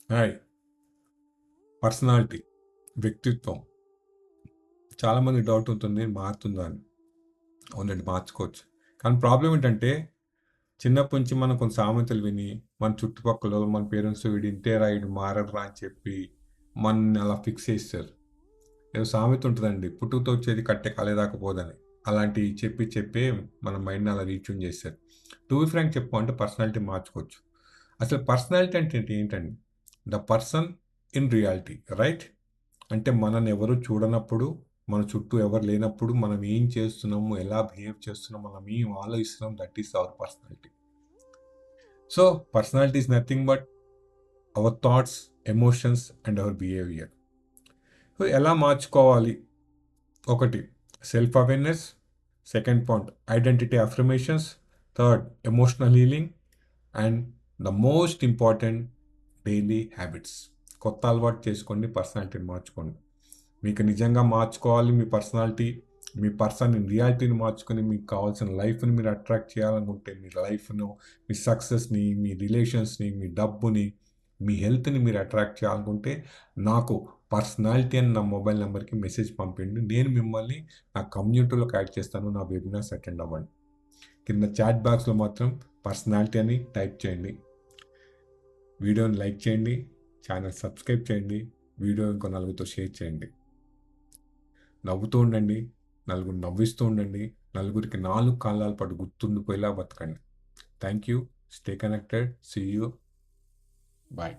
Hi. Personality, వ్యక్తిత్వం. చాలామందికి doubt ఉంటుంది మారుతుందా అని. అవునండి, మార్చుకోవచ్చు. కానీ ప్రాబ్లమ్ ఏంటంటే, చిన్నప్పటి నుంచి మనం కొన్ని సామెతలు విని, మన చుట్టుపక్కల మన పేరెంట్స్ వీడు ఇంతేరా ఈడు మారడురా అని చెప్పి, మనల్ని అలా ఫిక్స్ చేసేశారు. ఏదో సామెత ఉంటదండి. పుట్టుకతో వచ్చేది కట్టె కాలేదాకా పోదని. అలాంటివి చెప్పి చెప్పే మన మైండ్‌ని అలా రీట్యూన్ చేశారు. టు బి ఫ్రాంక్ చెప్పాలంటే పర్సనాలిటీ మార్చుకోవచ్చు. అసలు పర్సనాలిటీ అంటే ఏంటండి? The person in reality, right? అంటే మనల్ని ఎవరు చూడనప్పుడు, మన చుట్టూ ఎవరు లేనప్పుడు మనం ఏం చేస్తున్నాము, ఎలా బిహేవ్ చేస్తున్నాం, మనం ఏం ఆలోచిస్తున్నాం, that is our personality. So, personality is nothing but our thoughts, emotions and our behaviour. So, ఎలా మార్చుకోవాలి? ఒకటి self awareness, second point identity affirmations, third emotional healing and the most important daily habits. కొత్త అలవాటు చేసుకోండి, పర్సనాలిటీని మార్చుకోండి. మీకు నిజంగా మార్చుకోవాలి మీ పర్సనాలిటీ, మీ పర్సన్ రియాలిటీని మార్చుకొని మీకు కావాల్సిన లైఫ్‌ని మీరు అట్రాక్ట్ చేయాలనుకుంటే, మీ లైఫ్‌ను, మీ సక్సెస్‌ని, మీ రిలేషన్స్‌ని, మీ డబ్బుని, మీ హెల్త్‌ని మీరు అట్రాక్ట్ చేయాలనుకుంటే, నాకు పర్సనాలిటీ అని నా మొబైల్ నంబర్‌కి మెసేజ్ పంపిండి. నేను మిమ్మల్ని నా కమ్యూనిటీలోకి యాడ్ చేస్తాను. నా వెబినార్స్ అటెండ్ అవ్వండి. కింద చాట్ బాక్స్‌లో మాత్రం పర్సనాలిటీ అని టైప్ చేయండి. వీడియోని లైక్ చేయండి, ఛానల్ సబ్స్క్రైబ్ చేయండి, వీడియో ఇంకో నలుగురితో షేర్ చేయండి. నవ్వుతూ ఉండండి, నలుగురిని నవ్విస్తూ ఉండండి, నలుగురికి 4 కాలాల పాటు గుర్తుండిపోయేలా బతకండి. Thank you. Stay connected. See you. Bye.